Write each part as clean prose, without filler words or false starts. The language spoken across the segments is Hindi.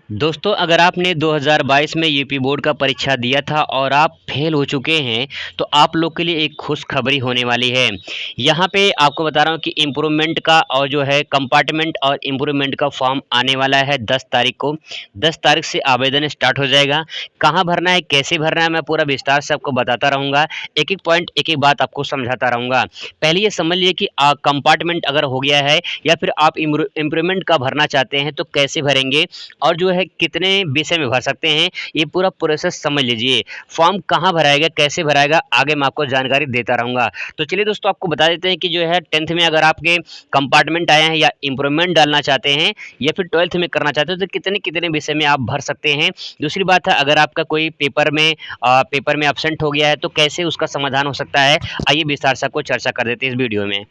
दोस्तों, अगर आपने 2022 में यूपी बोर्ड का परीक्षा दिया था और आप फेल हो चुके हैं, तो आप लोग के लिए एक खुशखबरी होने वाली है। यहाँ पे आपको बता रहा हूँ कि इम्प्रूवमेंट का और जो है कंपार्टमेंट और इम्प्रूवमेंट का फॉर्म आने वाला है 10 तारीख को। 10 तारीख से आवेदन स्टार्ट हो जाएगा। कहाँ भरना है, कैसे भरना है, मैं पूरा विस्तार से आपको बताता रहूँगा। एक-एक पॉइंट, एक-एक बात आपको समझाता रहूँगा। पहले ये समझ लीजिए कि कंपार्टमेंट अगर हो गया है या फिर आप इम्प्रूवमेंट का भरना चाहते हैं, तो कैसे भरेंगे और जो है कितने विषय में भर सकते हैं, ये पूरा प्रोसेस समझ लीजिए। फॉर्म कहाँ भराएगा, कैसे भराएगा, आगे मैं आपको जानकारी देता रहूँगा। तो चलिए दोस्तों, आपको बता देते हैं कि जो है 10th में अगर आपके कंपार्टमेंट आए हैं या इम्प्रूवमेंट डालना चाहते हैं या फिर 12th में करना चाहते हो तो कितने-कितने विषय में आप भर सकते हैं। दूसरी बात है, अगर आपका कोई पेपर में एब्सेंट हो गया है तो कैसे उसका समाधान हो सकता है। आइए विस्तार से आपको चर्चा कर देते हैं इस वीडियो में।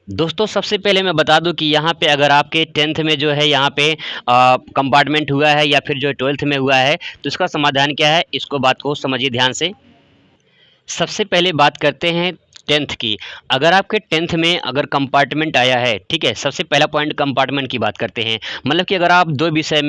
दोस्तों, सबसे पहले मैं बता दूँ कि यहाँ पे अगर आपके 10th में जो है यहाँ पे कंपार्टमेंट हुआ है या फिर जो 12th में हुआ है, तो इसका समाधान क्या है, इसको बात को समझिए ध्यान से। सबसे पहले बात करते हैं 10th की। अगर आपके 10th में अगर कंपार्टमेंट आया है, ठीक है? सबसे पहला पॉइंट कंपार्टमेंट की बात करते हैं। मतलब कि अगर आप 2 विषय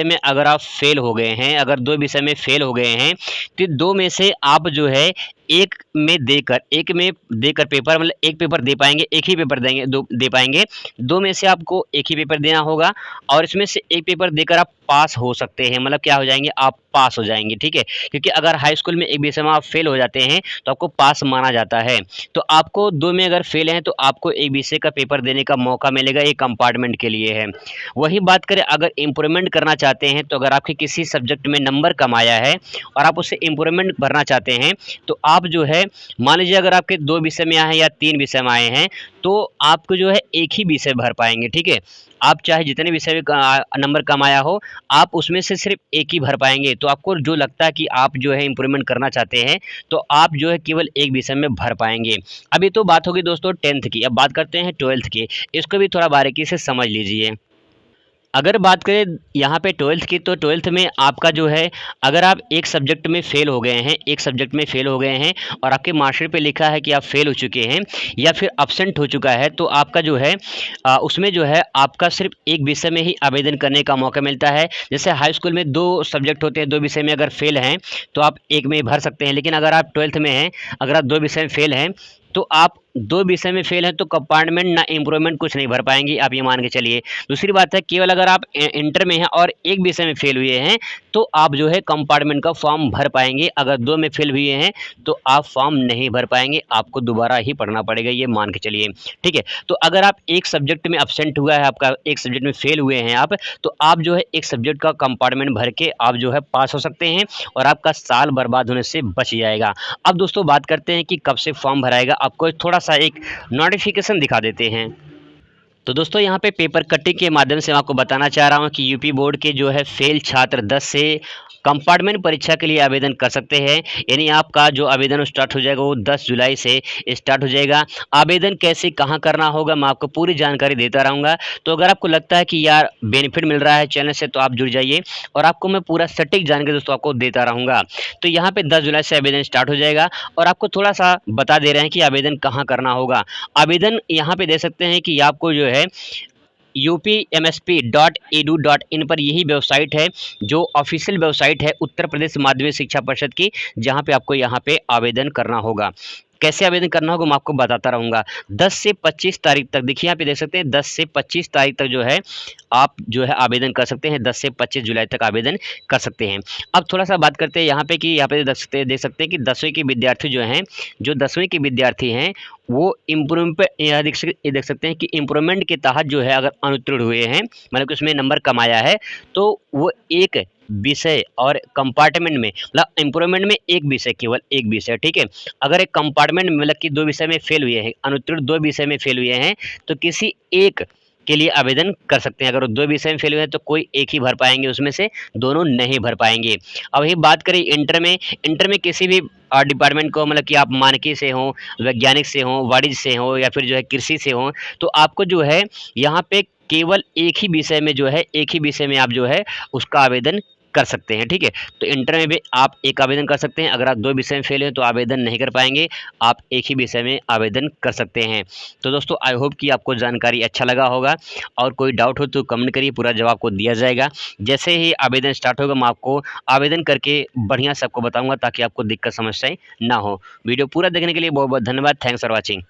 में अगर आप फेल हो गए हैं, अगर 2 विषय में फेल हो गए हैं, तो 2 में से आप जो है 1 में देकर पेपर मतलब 1 पेपर दे पाएँगे, 1 ही पेपर देंगे, 2 दे पाएँगे। 2 में से आपको 1 ही पेपर देना होगा और इसमें से 1 पेपर देकर आप पास हो सकते हैं। मतलब क्या हो जाएँगे, आप पास हो जाएँगे, ठीक है? क्योंकि अगर हाई स्कूल में एक विषय में आप फेल हो जाते हैं, तो आपको पास माना जाता है। तो आपको 2 में अगर फेल हैं, तो आपको एक विषय का पेपर देने का मौका मिलेगा, ये कंपार्टमेंट के लिए है। वहीं बात करें अगर इम्प्रूवमेंट करना चाहते हैं, तो अगर आपके किसी सब्जेक्ट में नंबर कम आया है और आप उसे इम्प्रूवमेंट भरना चाहते हैं, तो आप जो है मान लीजिए अगर आपके 2 विषय में आए हैं या 3 विषय में आए हैं, तो आपको जो है 1 ही विषय भर पाएँगे, ठीक है? आप चाहे जितने विषय में नंबर कम आया हो, आप उसमें से सिर्फ़ 1 ही भर पाएँगे। तो आपको जो लगता है कि आप जो है इम्प्रूवमेंट करना चाहते हैं, तो आप जो है केवल 1 विषय में भर पाएँगे। अब ये तो बात होगी दोस्तों 10th की, अब बात करते हैं 12th की। इसको भी थोड़ा बारीकी से समझ लीजिए। अगर बात करें यहाँ पे 12th की, तो 12th में आपका जो है अगर आप एक सब्जेक्ट में फ़ेल हो गए हैं, एक सब्जेक्ट में फ़ेल हो गए हैं और आपके मार्कशीट पे लिखा है कि आप फ़ेल हो चुके हैं या फिर एब्सेंट हो चुका है, तो आपका जो है उसमें जो है आपका सिर्फ़ एक विषय में ही आवेदन करने का मौका मिलता है। जैसे हाई स्कूल में 2 सब्जेक्ट होते हैं, 2 विषय में अगर फ़ेल हैं, तो आप 1 में भर सकते हैं। लेकिन अगर आप 12th में हैं, अगर आप 2 विषय में फ़ेल हैं, तो आप 2 विषय में फ़ेल हैं तो कंपार्टमेंट ना इम्प्रूवमेंट कुछ नहीं भर पाएँगे, आप ये मान के चलिए। दूसरी बात है केवल अगर आप इंटर में हैं और एक विषय में फेल हुए हैं, तो आप जो है कंपार्टमेंट का फॉर्म भर पाएँगे। अगर 2 में फेल हुए हैं, तो आप फॉर्म नहीं भर पाएँगे, आपको दोबारा ही पढ़ना पड़ेगा, ये मान के चलिए, ठीक है? तो अगर आप एक सब्जेक्ट में एब्सेंट हुआ है आपका, एक सब्जेक्ट में फेल हुए हैं आप, तो आप जो है एक सब्जेक्ट का कंपार्टमेंट भर के आप जो है पास हो सकते हैं और आपका साल बर्बाद होने से बच जाएगा। अब दोस्तों बात करते हैं कि कब से फॉर्म भराएगा, आपको थोड़ा-सा एक नोटिफ़िकेशन दिखा देते हैं। तो दोस्तों यहाँ पे पेपर कटिंग के माध्यम से मैं आपको बताना चाह रहा हूँ कि यूपी बोर्ड के जो है फेल छात्र 10 से कंपार्टमेंट परीक्षा के लिए आवेदन कर सकते हैं। यानी आपका जो आवेदन स्टार्ट हो जाएगा वो 10 जुलाई से स्टार्ट हो जाएगा। आवेदन कैसे कहाँ करना होगा मैं आपको पूरी जानकारी देता रहूँगा। तो अगर आपको लगता है कि यार बेनिफिट मिल रहा है चैनल से तो आप जुड़ जाइए और आपको मैं पूरा सटीक जानकारी दोस्तों आपको देता रहूँगा। तो यहाँ पे 10 जुलाई से आवेदन स्टार्ट हो जाएगा और आपको थोड़ा-सा बता दे रहे हैं कि आवेदन कहाँ करना होगा। आवेदन यहाँ पे दे सकते हैं कि आपको जो है upmsp.edu.in पर यही वेबसाइट है जो ऑफिशियल वेबसाइट है उत्तर प्रदेश माध्यमिक शिक्षा परिषद की, जहाँ पे आपको यहाँ पे आवेदन करना होगा। कैसे आवेदन करना होगा मैं आपको बताता रहूँगा। 10 से 25 तारीख तक देखिए यहाँ पे देख सकते हैं 10 से 25 तारीख तक जो है आप जो है आवेदन कर सकते हैं। 10 से 25 जुलाई तक आवेदन कर सकते हैं। अब थोड़ा-सा बात करते हैं यहाँ पे कि यहाँ पे देख सकते हैं कि 10वीं के विद्यार्थी जो हैं, जो 10वीं के विद्यार्थी हैं वो इम्प्रूव पे यहाँ देख सकते हैं कि इम्प्रूवमेंट के तहत जो है अगर अनुत्तीर्ण हुए हैं, मतलब कि उसमें नंबर कम आया है, तो वो एक विषय और कंपार्टमेंट में मतलब इम्प्रूवमेंट में एक विषय केवल एक विषय, ठीक है? अगर एक कंपार्टमेंट में मतलब कि 2 विषय में फेल हुए हैं, अनुत्तीर्ण 2 विषय में फेल हुए हैं, तो किसी एक के लिए आवेदन कर सकते हैं। अगर 2 विषय में फेल हुए हैं तो कोई एक ही भर पाएँगे उसमें से, दोनों नहीं भर पाएँगे। अब वही बात करें इंटर में किसी भी डिपार्टमेंट को मतलब कि आप मानकी से हों, वैज्ञानिक से हों, वाणिज्य से हों या फिर जो है कृषि से हों, तो आपको जो है यहाँ पे केवल एक ही विषय में जो है एक ही विषय में आप जो है उसका आवेदन कर सकते हैं, ठीक है। तो इंटर में भी आप एक आवेदन कर सकते हैं। अगर आप 2 विषय में फेल हैं तो आवेदन नहीं कर पाएंगे, आप एक ही विषय में आवेदन कर सकते हैं। तो दोस्तों आई होप कि आपको जानकारी अच्छा लगा होगा, और कोई डाउट हो तो कमेंट करिए, पूरा जवाब आपको दिया जाएगा। जैसे ही आवेदन स्टार्ट होगा मैं आपको आवेदन करके बढ़िया से आपको बताऊंगा, ताकि आपको दिक्कत समस्याएं ना हो। वीडियो पूरा देखने के लिए बहुत बहुत धन्यवाद। Thanks for watching.